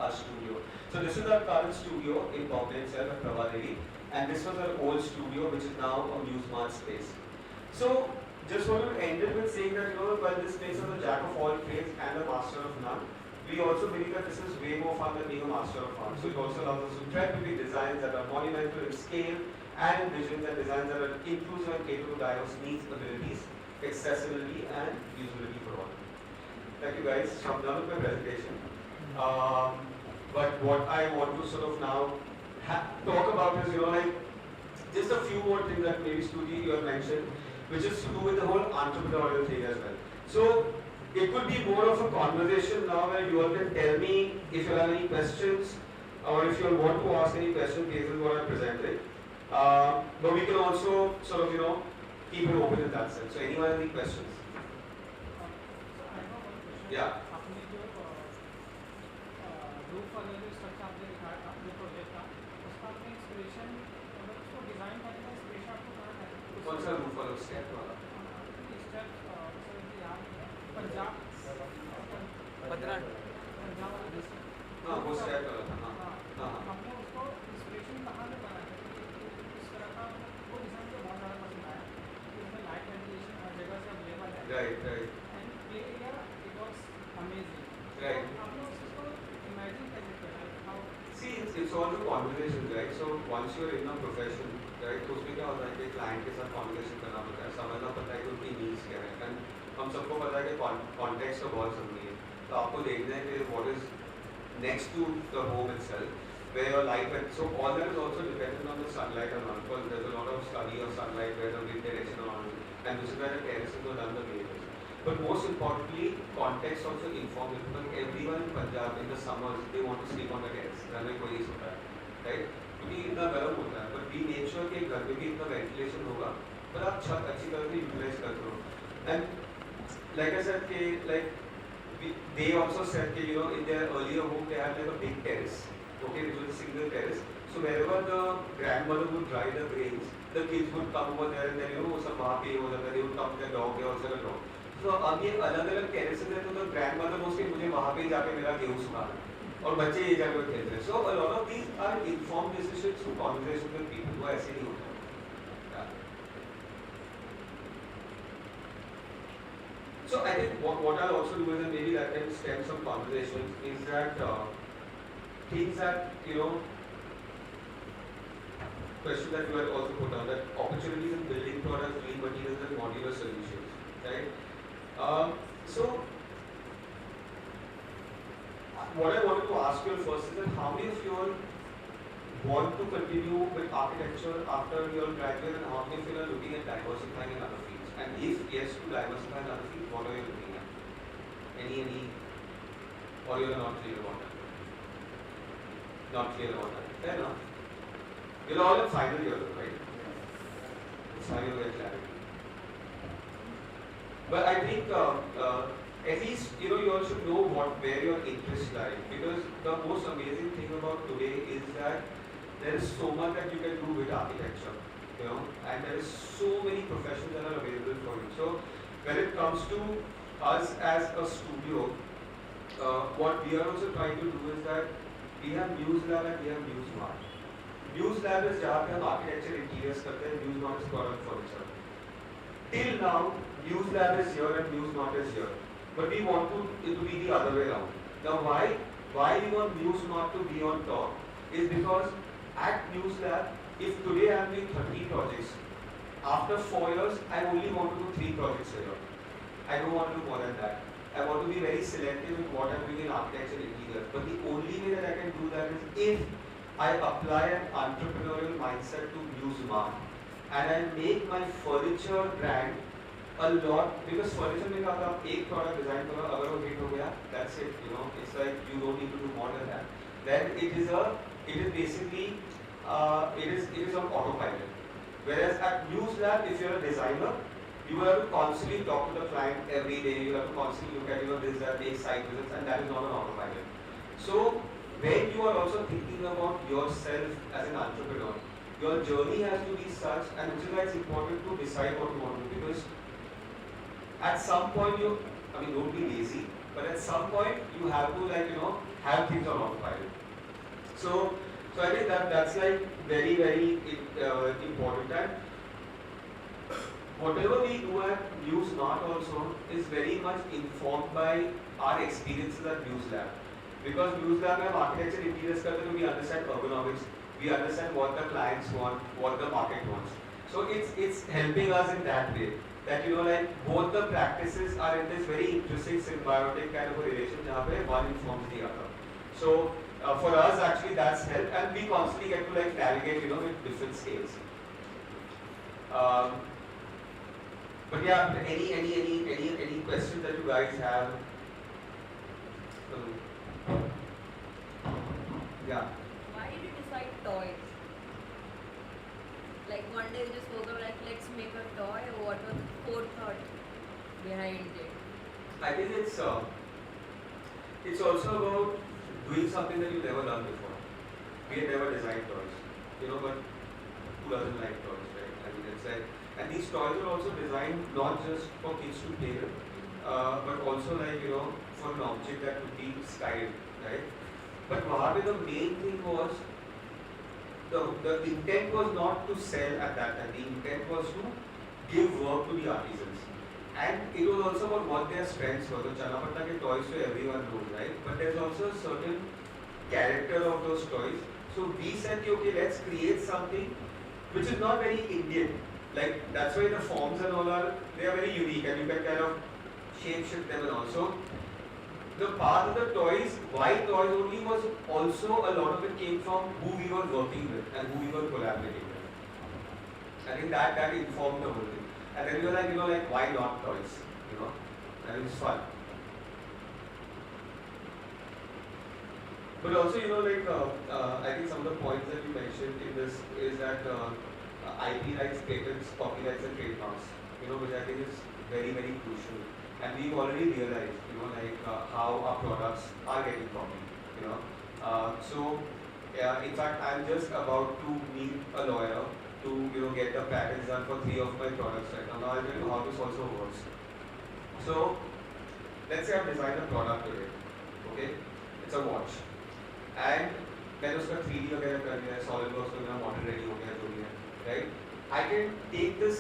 our studio. So this is our current studio in Bombay itself at Prabhadevi, and this was our old studio, which is now a Muse space. So just want to end it with saying that, while this place is a jack of all trades and a master of none, we also believe that this is way more fun than being a master of fun. So it also allows us to try to be designs that are monumental in scale and in visions, and designs that are inclusive and cater to diverse needs, abilities, accessibility, and usability for all. Thank you guys. So I'm done with my presentation. But what I want to sort of now talk about is, just a few more things that maybe Stuti you have mentioned, which is to do with the whole entrepreneurial thing as well. So it could be more of a conversation now where you all can tell me if you have any questions, or if you all want to ask any questions based on what I'm presenting. But we can also sort of, keep it open in that sense. So anyone have any questions? Yeah. कौन सा roof वाला step वाला? हाँ वो step वाला था हाँ हमने उसको इंस्पिरेशन कहाँ से बना है इस तरह का वो डिजाइन तो बहुत ज़्यादा पसंद आया इसमें लाइट वेंटिलेशन हर जगह से अवेलेबल है right and play area it was amazing right हमने उसको इमेजिन कैसे किया how see it's all the conversation right so once you are in a profession right तो उसमें क्या होता है कि क्लाइंट के साथ कॉन्वर्सेशन करना पड़ता है समझना पड़ता है कि उनकी नीड्स क्या है एंड हम सबको पता है कि कॉन्टेक्स्ट तो बहुत जरूरी है तो आपको देखना है कि what is next to the home itself, where your light and so all that is also dependent on the sunlight and all, because there's a lot of study of sunlight where the wind direction and all, and this is where the terraces were done the way it is. But most importantly, context also informs it, because everyone in Punjab in the summers they want to sleep on the terrace, घर में कोई सोता है, right? क्योंकि इतना गर्म होता है, but we make sure कि घर में भी इतना ventilation होगा, पर आप छत अच्छी तरह से utilize करते हो, and like I said कि like they also said that in their earlier home they had like a big terrace, okay, which was a single terrace. So wherever the grandmother would dry the grains, the kids would come over there and then वो सब वहाँ पे हो जाता है, they would come with their dog, they also have a dog. So अब ये अलग-अलग terraces हैं तो the grandmother mostly मुझे वहाँ पे जाके मेरा गेहूँ सुखाना और बच्चे ये जाके खेलते हैं. So a lot of these are informed decisions through conversations with people. वो ऐसे नहीं होता. So I think what I'll also do is, and maybe that can stem some conversations, is that things that, questions that you had also put down, that opportunities in building products, green materials and modular solutions, right? So what I wanted to ask you first is that how many of you all want to continue with architecture after you all graduate, and how many of you are looking at diversifying in other fields? And if yes, to diversify in other fields, what are you looking at? Any, or you are not clear about that? Not clear about that. Fair enough. You're all in final year, right? It's how you get clarity. But I think at least you all should know where your interests lie, because the most amazing thing about today is that there is so much that you can do with architecture. And there is so many professions that are available for you. So when it comes to us as a studio, what we are also trying to do is that we have Muse Lab and we have Muse Mart. Muse Lab is जहाँ पे हम architecture interiors करते हैं, Muse Mart is product furniture. Till now, Muse Lab is here and Muse Mart is here, but we want it to be the other way around. Now why we want Muse Mart to be on top is because at Muse Lab, if today I am doing 30 projects, after 4 years I only want to do 3 projects a year. I don't want to do more than that. I want to be very selective in what I am doing in architecture and interior. But the only way that I can do that is if I apply an entrepreneurial mindset to Muse Mart and I make my furniture brand a lot, because furniture में क्या होता है, आप एक product design करो, अगर वो hit हो गया, that's it. It's like you don't need to do more than that. Then it is basically it is on autopilot. Whereas at Muse Lab, if you're a designer, you have to constantly talk to the client every day. You have to constantly look at this, that, take site visits, and that is not an autopilot. So when you are also thinking about yourself as an entrepreneur, your journey has to be such, and which is why it's important to decide what you want to do, because at some point don't be lazy, but at some point you have to like have things on autopilot. So I think that's like very important. And whatever we do at NewsMart also is very much informed by our experiences at NewsLab. Because NewsLab में हम architecture interiors करते हैं, we understand ergonomics, we understand what the clients want, what the market wants. So it's helping us in that way. That like both the practices are in this very interesting symbiotic kind of a relation where one informs the other. So for us actually that's helped, and we constantly get to like navigate with different scales. But yeah, any questions that you guys have? Yeah. Why did you decide toys? Like one day you just woke up like let's make a toy, or what was the forethought behind it? I think it's also about doing something that you've never done before. We had never designed toys, but who doesn't like toys, right? I mean, it's like, and these toys are also designed not just for kids to play with, but also like for an object that would be styled, right? But the main thing was the intent was not to sell at that time. The intent was to give work to the artisans. And it was also about what their strengths were. The Chanapatna ke toys to everyone knows, right? But there's also a certain character of those toys. So we said, okay, let's create something which is not very Indian. Like that's why the forms and all they are very unique, and you can kind of shape shift them and also. The path of the toys, why toys only, was also a lot of it came from who we were working with and who we were collaborating with. I think that informed the whole thing. And then we were like, why not toys? And it was fun. But also, I think some of the points that you mentioned in this is that IP rights, patents, copyrights and trademarks, which I think is very crucial. And we've already realized, how our products are getting copied, in fact, I'm just about to meet a lawyer to, get the patents done for 3 of my products right now. Now I'll tell you how this also works. So, let's say I've designed a product today, okay? It's a watch. And then उसका 3D वगैरह कर दिया है, SolidWorks का मेरा model ready हो गया जो भी है, right? I can take the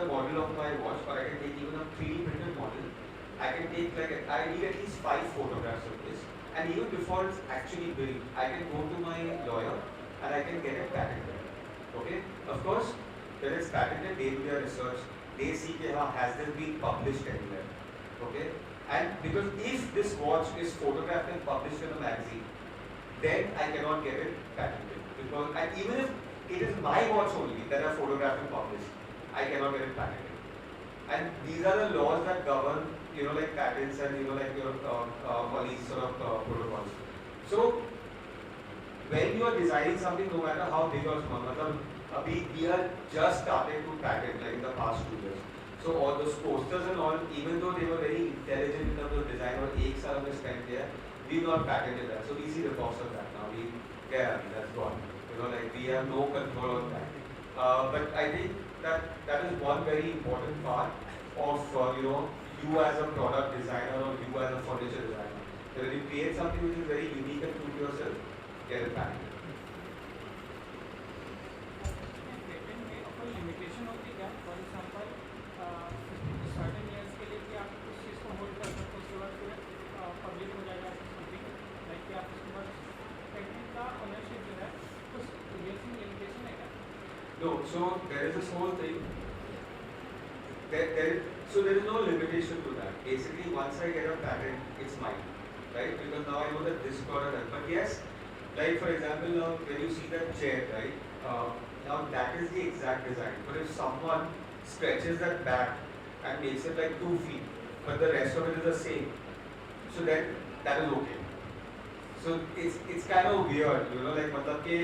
model of my watch, or I can take even a 3D printed model. I can take I need at least 5 photographs of this, and even before it's actually built, I can go to my lawyer and I can get it patented. Okay? Of course, when it's patented, they do their research, they see has this been published anywhere. Okay? And because if this watch is photographed and published in a magazine, then I cannot get it patented. And even if it is my watch only that I photographed and published, I cannot get it patented. And these are the laws that govern, like patents and, all these sort of protocols. So, when you are designing something, no matter how big or small, we are just starting to patent, like in the past 2 years. So, all those posters and all, even though they were very intelligent in terms of design, or 1 year we spent there, we've not patented that. So, we see the cost of that now. That's gone. We have no control on that. But I think that is one very important part of you as a product designer or you as a furniture designer. So when you create something which is very unique and true to yourself, get it patented. Patent में कोई limitation होती है? For example certain years के लिए कि आप उस चीज़ को होल्ड कर सकते हो, उसके बाद फिर पब्लिक हो जाएगा समथिंग, लाइक कि आप उसके बाद पेटेंट का ओनरशिप जो है उस ईयर्स में लिमिटेशन है क्या? No, so there is this whole thing. So there is no limitation to that. Basically, once I get a patent, it's mine, right? Because now I know that this product has. But yes, like for example, now when you see that chair, right? Now that is the exact design. But if someone stretches that back and makes it like 2 feet, but the rest of it is the same, so then that is okay. So it's kind of weird, like मतलब कि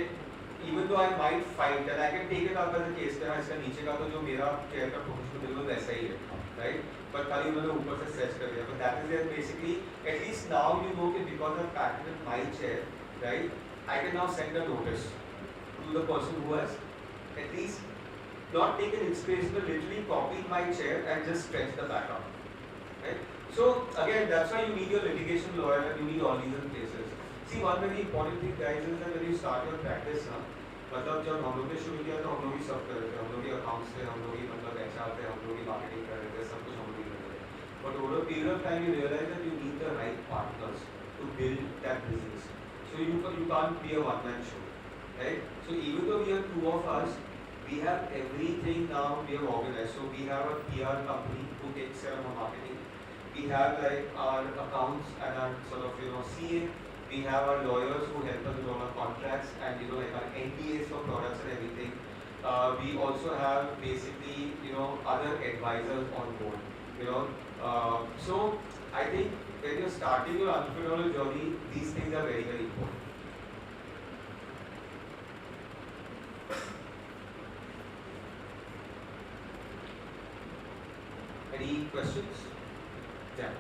even though I might fight and I can take it up as a case that इसका नीचे का तो जो मेरा chair का position बिल्कुल वैसा ही है, right? But खाली उन्होंने ऊपर से stretch कर दिया. But that is just basically, at least now you know that because I've patented my chair, right? I can now send a notice to the person who has at least not taken inspiration but literally copied my chair and just stretched the back up, right? So again, that's why you need your litigation lawyer and you need all these in places. See, one very important thing guys is that when you start your practice ना, मतलब जब हम लोग ने शुरू किया तो हम लोग ही सब कर रहे थे, हम लोग ही अकाउंट्स थे, हम लोग ही मतलब HR थे, हम लोग ही मार्केटिंग कर रहे थे, सब कुछ हम लोग ही कर रहे थे. But over a period of time you realize that you need the right partners to build that business. So you can't be a one-man show, right? So even though we are two of us, we have everything now we have organized. So we have a PR company who takes care of our marketing. We have like our accounts and our sort of CA. We have our lawyers who help us with all our contracts and like our NDAs for products and everything. We also have basically other advisors on board. So I think when you're starting your entrepreneurial journey, these things are very, very important. Any questions? Yeah.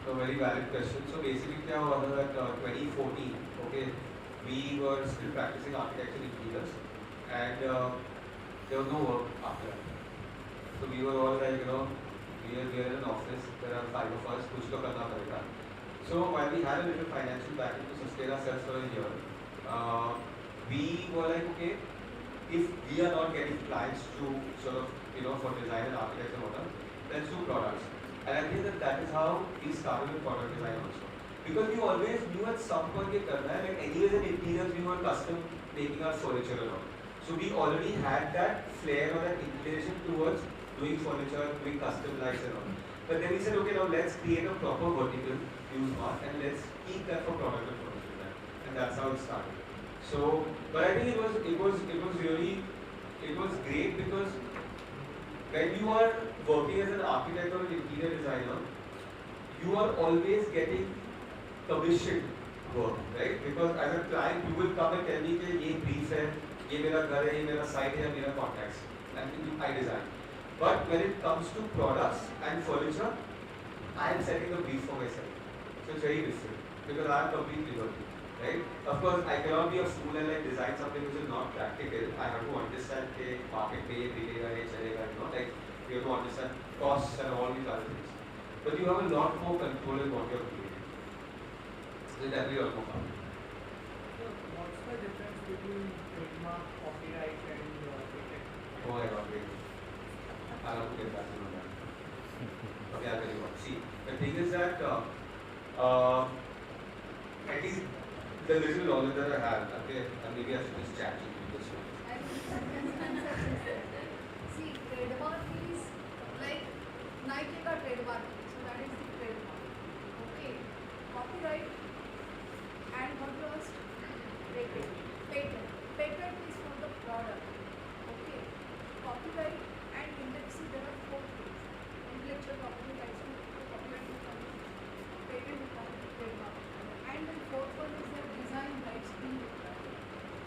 So very valid question. So basically, क्या हुआ था that 2014, okay, we were still practicing architecture engineers, and there was no work after that. So we were all like, we are in an office. There are 5 of us. कुछ तो करना पड़ेगा. So while we had a little financial backing to sustain ourselves for a year, we were like, okay, if we are not getting clients to sort of, for design and architecture and whatnot, let's do products. And I think that is how we started with product design also. Because we always knew at some point ये करना है, like anyways in interiors we were custom making our furniture and all. So we already had that flair or that inclination towards doing furniture, doing custom lights and all. But then we said, okay, now let's create a proper vertical use mark and let's keep that for product and furniture design. And that's how it started. So, but I think it was great because when you are working as an architect or an interior designer, you are always getting commissioned work, right? Because as a client, you will come and tell me that ये brief है, ये मेरा घर है, ये मेरा site है, मेरा contacts, and I design. But when it comes to products and furniture, I am setting the brief for myself. So it's very different because I am completely working. Right? Of course, I cannot be a fool and like design something which is not practical. I have to understand the market pay, like you have to understand costs and all these other things. But you have a lot more control in what you are creating. So it's definitely a lot more fun. So what's the difference between trademark, copyright and patent? Oh my god, wait. I'll have to get back to that. Okay, I'll tell you what. See, the thing is that at least the little knowledge that I have, okay, and maybe I should just chat to you this one. See, trademark is like Nike ka trademark, so that is the trademark. Okay, copyright and what was patent. Patent is for the product. Okay, copyright and intellectual, there are 4 things. Intellectual property rights to copyright will come, patent will come, trademark. And the 4th one is the design rights being required.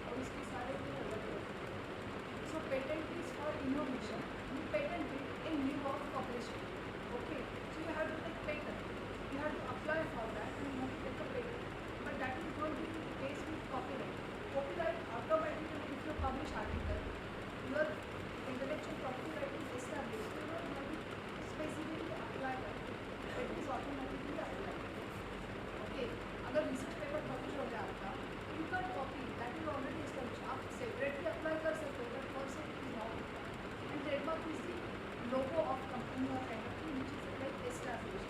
और इसके सारे भी अलग हैं. So patent is for innovation. You patent it in lieu of publishing. Okay. So you have to take patent. You have to apply for that and you have to take a patent. But that is going to be the case with copyright. Copyright automatically, if you publish article, your intellectual property right is established. You don't have to specifically apply that. It is automatically applied. Okay. अगर research paper publish हो गया आपका, you can't copy, that is already established. आप separately apply कर सकते हो, but first it is not. And trademark is the logo of company or entity which is like established.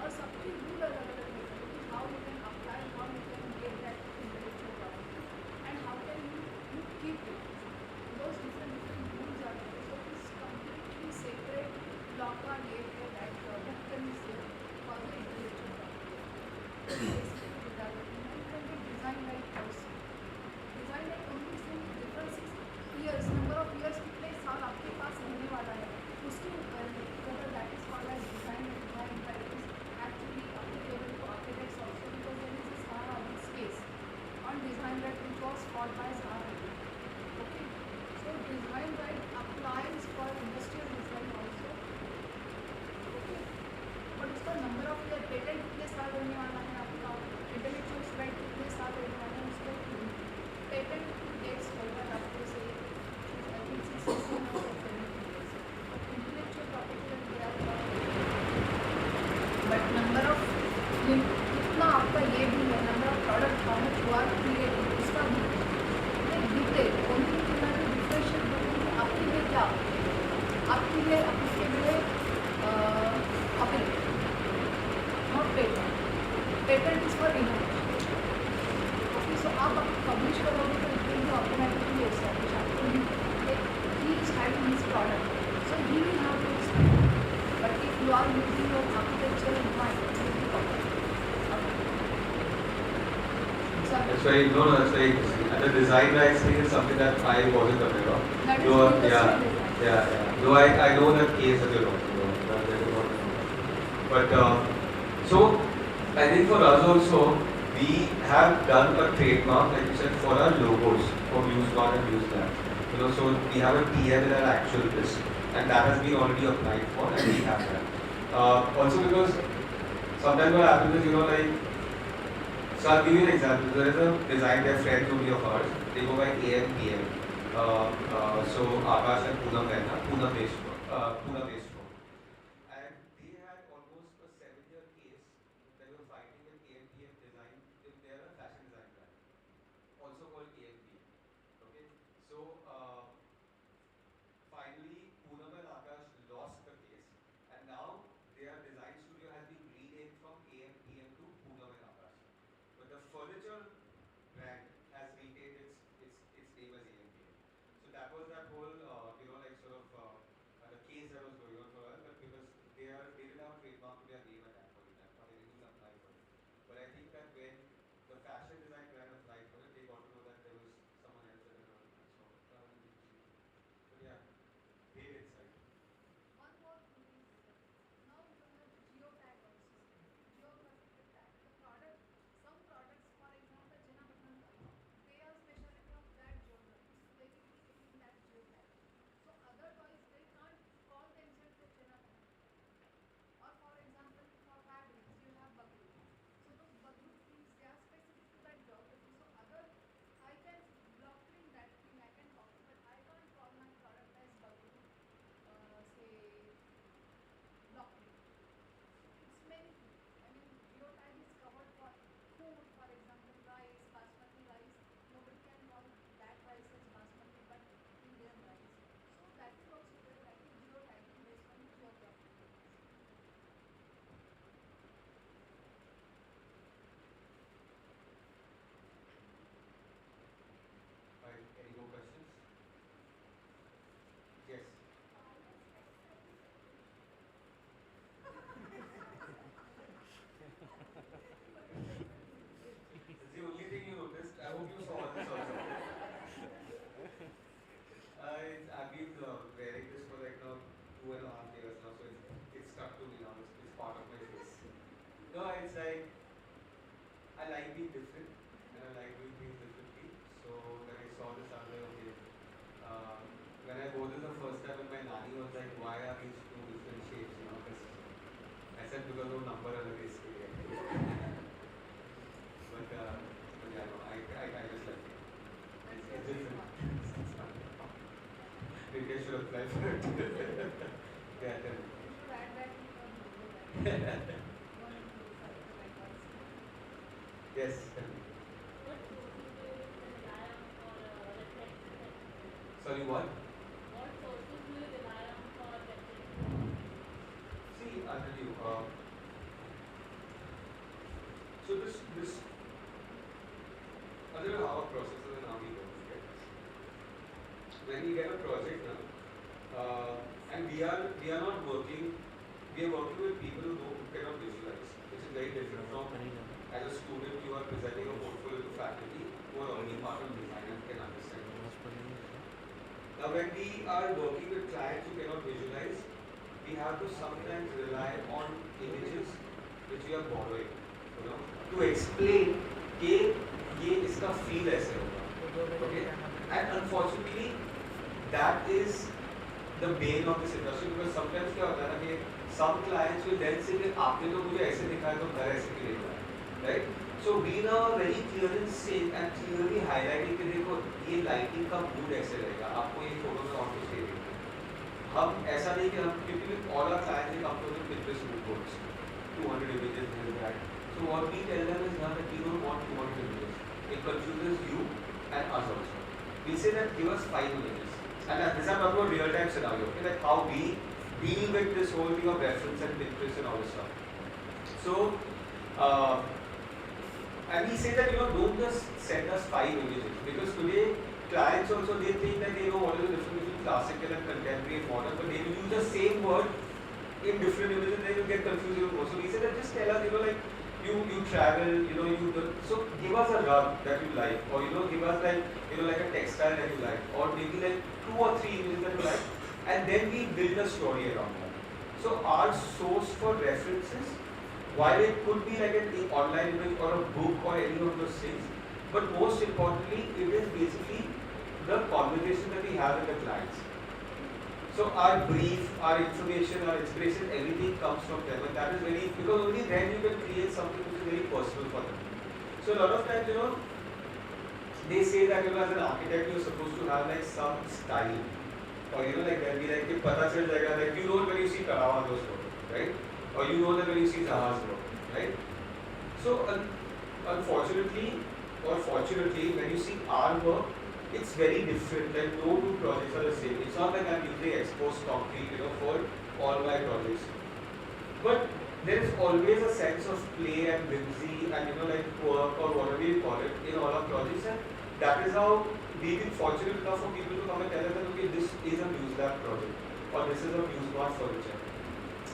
और सबकी rule अलग-अलग होते हैं कि how you can apply, how you can get that intellectual property, and how can you keep it. Those different rules are there. So it is completely separate law का ये है that book can is there for the intellectual property. Design right also. Design right only thing difference is years, number of years कितने साल आपके पास रहने वाला है उसके ऊपर है. Whether that is called as design right is actually applicable to architects also because there is a Sahara Audit's case on design right which was fought by Sahara Audit. Okay, so design right applies for industrial design also. Okay, but उसका number of year patent कितने साल रहने वाला है आपका, intellectual right कितने साल रहने वाला है उसको patent gets over up to say 2 you are using your architecture in mind. That's very, no, no, that's very interesting. And the design rights thing is something that I wasn't aware of. That is Though, industrial yeah, design. yeah. Though I know that case that you're talking about. That is what I know. But, so, I think for us also, we have done a trademark, like you said, for our logos, for use not and use that. You know, so we have a TM in our actual list, and that has been already applied for, and we have that. Also because sometimes what happens is, you know, like, so I'll give you an example. There is a design, they're friends only of ours. They go by AM, PM. So Akash and Poonam Mehta, Pune-based firm. And they had almost a 7-year case. They were fighting with AM, PM design. They are a fashion design brand, also called AM, PM. Okay. So finally, Poonam and Akash lost the case, and now their design studio has been renamed from AM, PM to Poonam and Akash. But the furniture brand has retained its name as AM, PM. So that was that whole you know, like sort of the case that was going on for us. But because they didn't have a trademark to their name at that point in time, or they didn't even apply for it. But I think that when the fashion design brand applied for it, they got to know that there was someone else that had done it. So rather than choosing. But yeah, great insight. One more thing is, now you have geotag also, geographical tag. The product, some products, for example, Jena Batan Talwa, they are specialty of that geography, so they will be taking that geotag. So other toys, they can't call themselves as Jena Batan. Or for example, for fabrics, you have Bagru. So those Bagru things, they are specific to that geography. So other, I can block print that thing, I can copy, but I can't call my product as Bagru, say block print. So it's many things. I mean, geotag is covered for food, for example, rice, basmati rice. Nobody can call that rice as basmati, but Indian rice. So that is also there. That is geotagging based on the geography. Right. Any more questions? Yes. It's the only thing you noticed. I hope you saw this also. I've been wearing this for like now 2.5 years now, so it's stuck to me now. It's part of my face. No, it's like I like being different, and I like doing things differently. So when I saw this, I was like, okay. When I wore this the first time, and my nani was like, "Why are these two different shapes?" You know, because I said because no number on the face. But yeah, no, I just like it. It's different. It's fun. Maybe I should apply for it. Yeah, tell me. You should add that to your logo. One and two, five, like that. Yes, tell me. What sources do you rely on for reference? Sorry, what? What sources do you rely on for reference? See, I'll tell you. So this, I'll tell you how our process is and how we work. Okay? When we get a project now, and we are not working. We are working with people who cannot visualize, which is very different from as a student you are presenting a portfolio to faculty who are already part of design and can understand. Now when we are working with clients who cannot visualize, we have to sometimes rely on images which we are borrowing, you know, to explain कि ये इसका feel ऐसे होगा, okay? And unfortunately, that is the bane of this industry because sometimes क्या होता है ना कि some clients will then say कि आपने तो मुझे ऐसे दिखाया तो घर ऐसे क्यों दिखाया, right? So we now are very clear in saying and clearly highlighting कि देखो ये lighting का mood ऐसे रहेगा, आपको ये photo में और कुछ नहीं दिखता। हम ऐसा नहीं कि हम क्योंकि all our clients they come to the Pinterest mood boards, 200 images this that. So what we tell them is now that we don't want 200 images. It confuses you and us also. We say that give us 5 images. And this is about real-time scenario, okay? Like how we deal with this whole thing of reference and Pinterest and all this stuff. So, and we say that, you know, don't just send us 5 images because today clients also they think that they know what is the difference between classical and contemporary and modern, but they will use the same word in different images, then you get confused even more. So we said that just tell us, like you travel, you do, so give us a rug that you like, or give us like like a textile that you like, or maybe like 2 or 3 images that you like, and then we build a story around that. So our source for references, while it could be like an online image or a book or any of those things, but most importantly, it is basically the conversation that we have with the clients. So our brief, our information, our inspiration, everything comes from them, and that is very, because only then you can create something which is very personal for them. So a lot of times, they say that as an architect you're supposed to have like some style, or like there'll be like pata chal jayega, like you know when you see Caravaggio's work, right? Or you know that when you see Zaha's work, right? So unfortunately or fortunately, when you see our work, it's very different. Like no two projects are the same. It's not like I'm using exposed concrete, for all my projects. But there is always a sense of play and whimsy and like quirk or whatever you call it in all our projects, and that is how we've been fortunate enough for people to come and tell us that okay, this is a Muse Lab project or this is a Muse Smart furniture,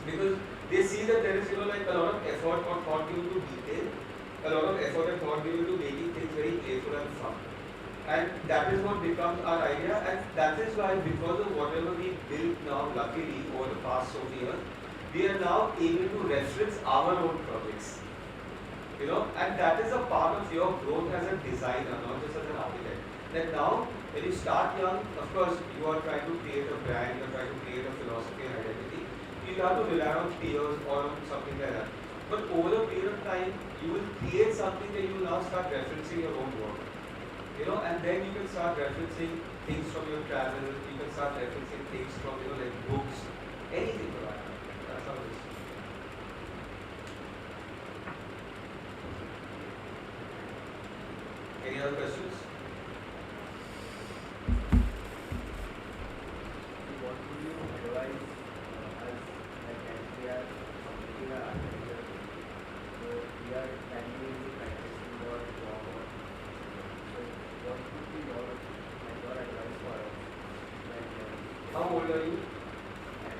because they see that there is like a lot of effort or thought given to detail, a lot of effort and thought given to making things very playful and fun. And that is what becomes our idea, and that is why, because of whatever we built now, luckily over the past so many years, we are now able to reference our own projects. And that is a part of your growth as a designer, not just as an architect. That now, when you start young, of course, you are trying to create a brand, you are trying to create a philosophy and identity. You have to rely on peers or something like that. But over a period of time, you will create something that you will now start referencing your own work. And then you can start referencing things from your travel, you can start referencing things from, like books, anything for that. That's how it is. Any other questions? What would you advise as we are completing our architecture? So we are planning to practicing for job or what would be your advice for us? How old are you? And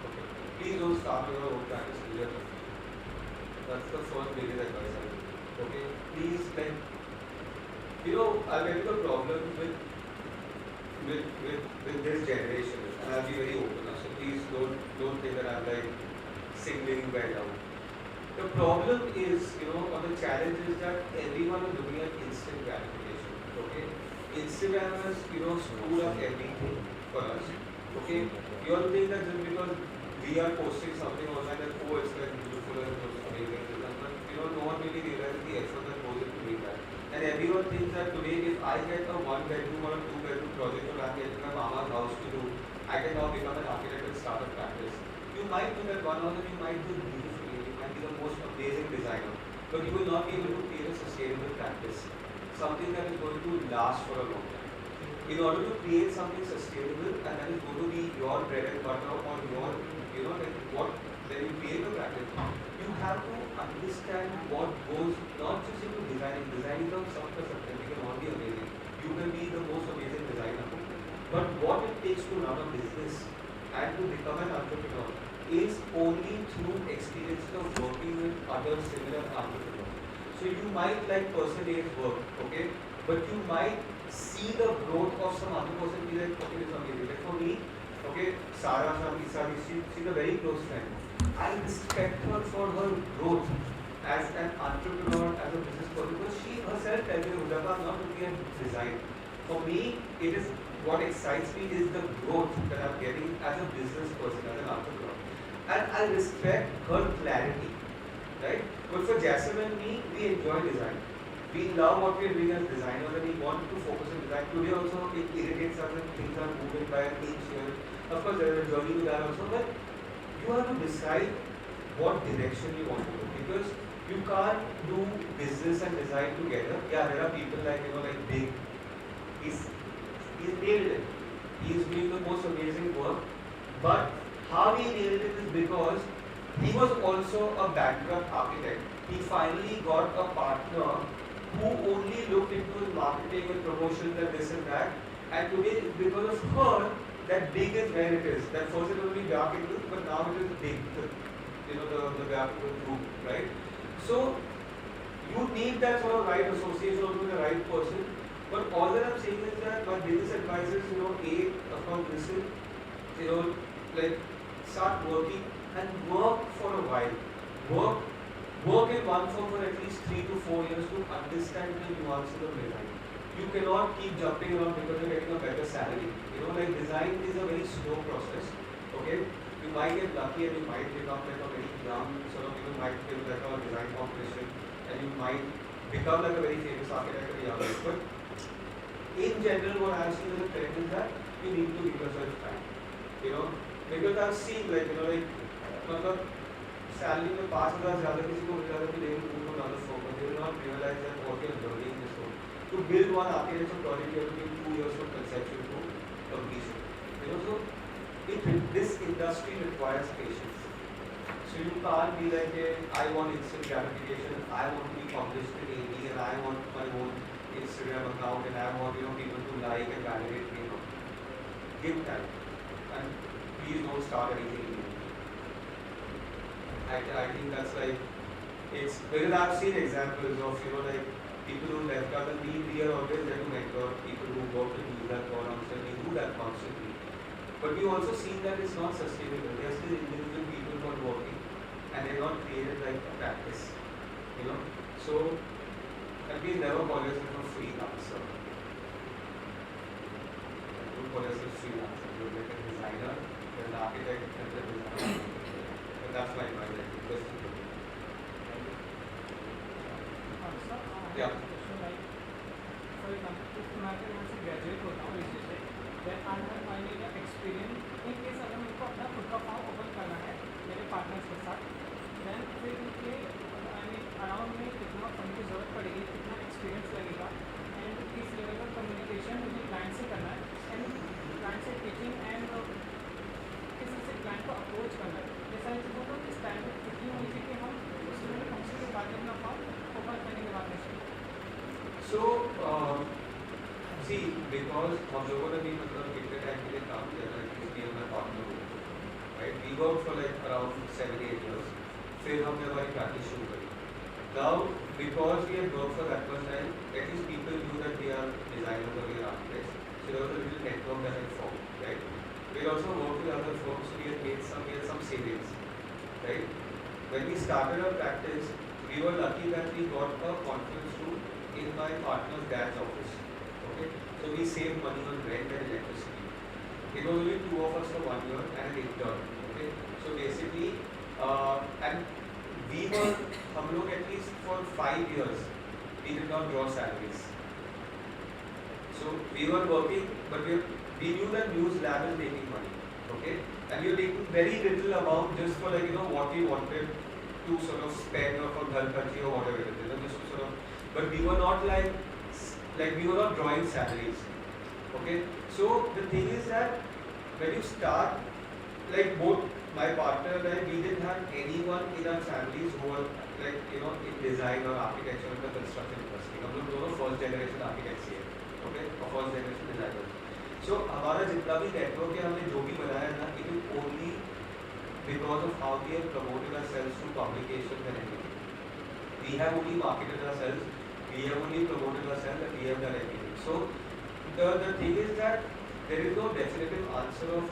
Okay. Please don't start your own practice immediately. That's the first biggest advice I give. Okay? Please, I'll get to the problem with this generation, and I'll be very open. So please don't think that I'm like singling well out. The problem is, or the challenge is that everyone is looking at instant gratification. Okay? Instagram has, screwed up everything for us. Okay? You all think that just because we are posting something online that oh it's like beautiful and it's amazing, but no one really realizes the effort that goes into doing that. And everyone thinks that today if I get a 1-bedroom or a 2-bedroom project or I'm getting my mama's house to do, I can now become an architect and start a practice. You might do that one hour and you might do beautifully, you might be the most amazing designer, but you will not be able to create a sustainable practice, something that is going to last for a long time. In order to create something sustainable and that is going to be your bread and butter or your, when you create a practice, you have to understand what goes not just into designing. Designing comes something we can all be amazing. You can be the most amazing designer. But what it takes to run a business and to become an entrepreneur is only through experience of working with other similar entrepreneurs. So you might like person A's work, okay? But you might see the growth of some other person, be like, okay, this is amazing. Like for me, okay, Sarah, she's a very close friend. I respect her for her growth as an entrepreneur, as a business person, because she herself tells me, Udafa, I'm not looking at design. For me, it is what excites me is the growth that I'm getting as a business person, as an entrepreneur. And I respect her clarity, right? But for Jasmine and me, we enjoy design. We love what we are doing as designers and we want to focus on design. Today also, it irritates us and things are moving by an inch here. Of course, there is a journey with that also, but you have to decide what direction you want to go, because you can't do business and design together. Yeah, there are people like, like Big. He's nailed it. He's doing the most amazing work. But how he nailed it is because he was also a bankrupt architect. He finally got a partner who only looked into his marketing and promotions and this and that. And today, because of her, that big is where it is. That first it was only dark English, but now it is big. The gap group, right? So you need that sort of right association with the right person. But all that I'm saying is that my biggest advice is, of course, listen, like start working and work for a while. Work in one firm for at least 3 to 4 years to understand the nuances of design. You cannot keep jumping around because you're getting a better salary. Like design is a very slow process. Okay, you might get lucky and you might become like a very young sort of, might get like a design competition, and you might become like a very famous architect at a young age. But in general, what I've seen as a trend is that you need to give yourself time. Because I've seen मतलब salary में 5,000 ज़्यादा किसी को मिला तो they will move to another firm, but they will not realize that what you're learning is so. To build one architecture project, you have to give 2 years from conception to completion. So this industry requires patience. So you can't be like, I want instant gratification, I want to be published in AD, and I want my own Instagram account, and I want people to like and validate me. Give time, and please don't start anything new. I think that's like, it's because I've seen examples of like people who left us, and we are always there to mentor people who work to do that constantly, do that constantly. But we've also seen that it's not sustainable. There are still individual people who are working, and they're not created like a practice. So and please never call yourself a freelancer. Don't call yourself freelancer. You're like a designer, you're an architect, and you're a designer. And that's my advice. Yeah. So like, for example, if मैं से graduate होता हूँ इसी से, then I need an experience. In case अगर मेरे को अपना खुद का फॉर्म ओपन करना है मेरे पार्टनर्स के साथ, then फिर उनके अराउंड में कितना फंड की जरूरत पड़ेगी, कितना एक्सपीरियंस लगेगा, एंड किस लेवल का कम्युनिकेशन मुझे क्लाइंट से करना है, एंड क्लाइंट से टीचिंग एंड किसी से क्लाइंट को अप्रोच करना है, ये सारी चीज़ों को इस टाइम में कितनी होनी चाहिए कि हम उस लेवल में पहुँचने के बाद अपना फॉर्म ओपन करने के बाद में. So, see, because हम लोगों ने भी मतलब कितने टाइम के लिए काम किया था, इसलिए मैं पार्टनर हूँ, right? We worked for like around 7-8 years. फिर हमने हमारी प्रैक्टिस शुरू करी. Now, because we have worked for that much time, at least people knew that we are designers or we are architects. So there was a little network that had formed, right? We also worked with other firms, so we had some savings, right? When we started our practice, we were lucky that we got a conference room in my partner's dad's office. Okay, so we saved money on rent and electricity. It was only 2 of us for 1 year and an intern. Okay, so basically, and we were, हम लोग at least for 5 years, we did not draw salaries. So we were working, but we knew that News Lab is making money. Okay, and we were taking very little amount just for like what we wanted to sort of spend or for ghar kharchi or whatever it is, just to sort of. But we were not like we were not drawing salaries. Okay, so the thing is that when you start, like both my partner and I, we didn't have anyone in our families who were like in design or architecture or the construction industry. हम लोग दोनों first generation architects हैं, okay, or first generation designers. So हमारा जितना भी network है, हमने जो भी बनाया ना, it is only because of how we have promoted ourselves through publications and everything. We have only marketed ourselves, we have only promoted ourselves, and we have done everything. So the thing is that there is no definitive answer of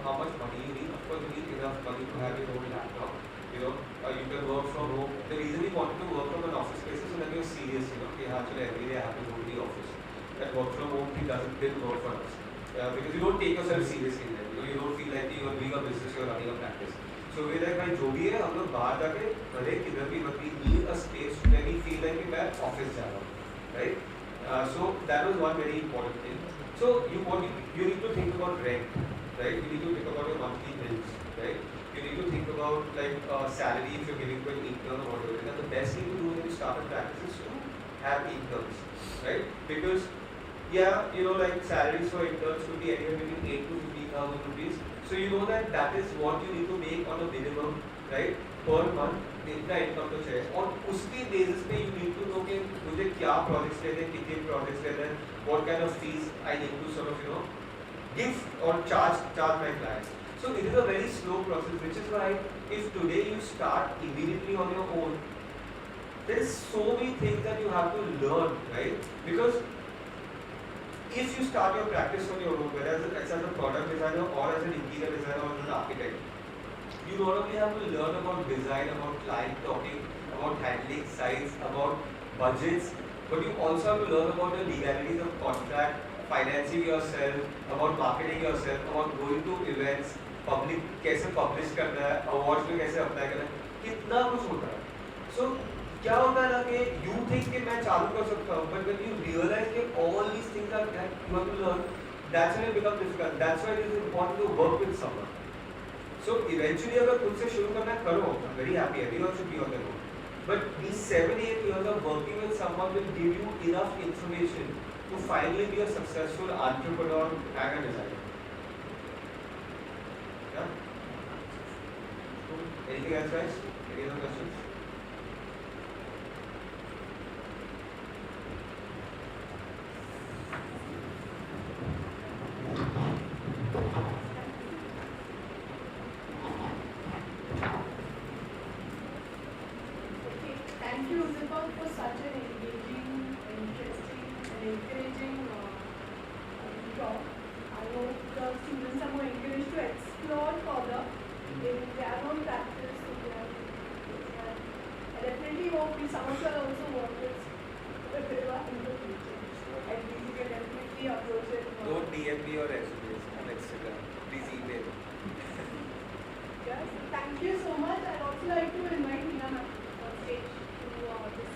how much money you need. Of course, you need enough money to have your own laptop. You can work from home. The reason we wanted to work from an office space is so that you're serious. Actually every day I have to go to the office. That work from home thing didn't work for us. Because you don't take yourself seriously then. You don't feel like you're doing a business, you're running a practice. So we're like, भाई जो भी है हम लोग बाहर जाके भले किधर भी we need a space where we feel like मैं office जा रहा हूँ, right? So that was one very important thing. So you need to think about rent, right? You need to think about your monthly bills, right? You need to think about like salary if you're giving to an intern or whatever. And the best thing to do when you start a practice is to have incomes, right? Because like salaries for interns could be anywhere between 8 to 15,000 rupees. So you know that is what you need to make on a minimum, right? Per month, इतना income तो चाहिए. और उसकी basis पे you need to know कि मुझे क्या projects लेने हैं, कितने projects लेने हैं, what kind of fees I need to sort of give or charge my clients. So it is a very slow process, which is why if today you start immediately on your own, there is so many things that you have to learn, right? Because if you start your practice on your own, whether as a product designer or as an interior designer or as an architect, you not only have to learn about design, about client talking, about handling sites, about budgets, but you also have to learn about the legalities of contract, financing yourself, about marketing yourself, about going to events, public कैसे publish करना है, awards में कैसे apply करना है, कितना कुछ होता है. So क्या होता है ना कि you think कि मैं चालू कर सकता हूँ, but when you realize कि all these things are that you have to learn, that's when it becomes difficult. That's why it is important to work with someone. So eventually अगर खुद से शुरू करना है करो, I'm very happy. Everyone should be on their own. But these 7-8 years of working with someone will give you enough information to finally be a successful entrepreneur and a designer. Yeah? Anything else, guys? Any other questions? Thank you, Rizvi, for such an engaging, interesting, and encouraging talk. I hope the students are more encouraged to explore further in their own practice. I definitely hope some of you also work with the Kriva in the future. And we can definitely approach it. Don't DM me or resumes on Instagram. Please email. Yes, thank you so much. I'd also like to invite Meena ma'am on stage to this.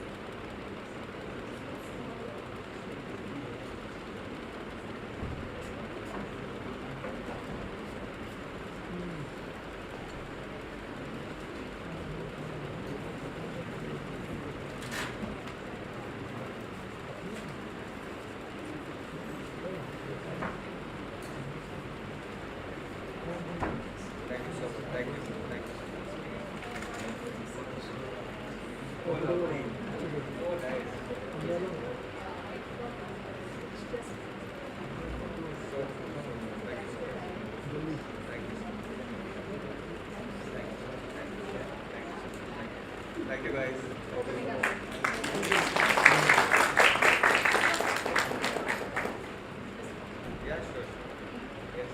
Thank you so much. Thank you. Thank you. Oh, lovely. Oh, nice. So, thank you so much. Thank you so much. Thank you, guys. Yeah, sure. Yes.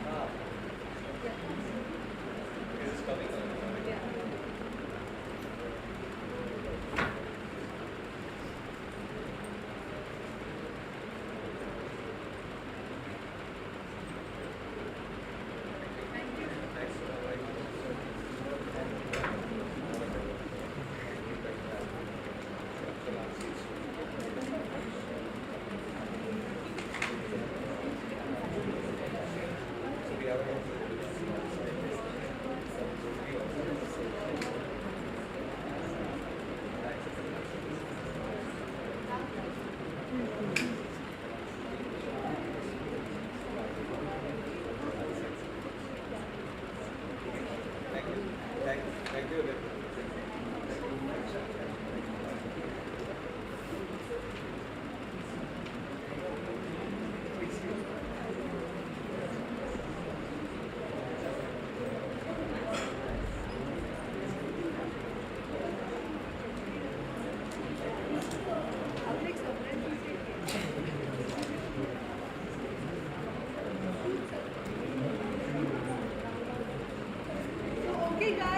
Ah. Is this coming? Thank you. Okay, guys.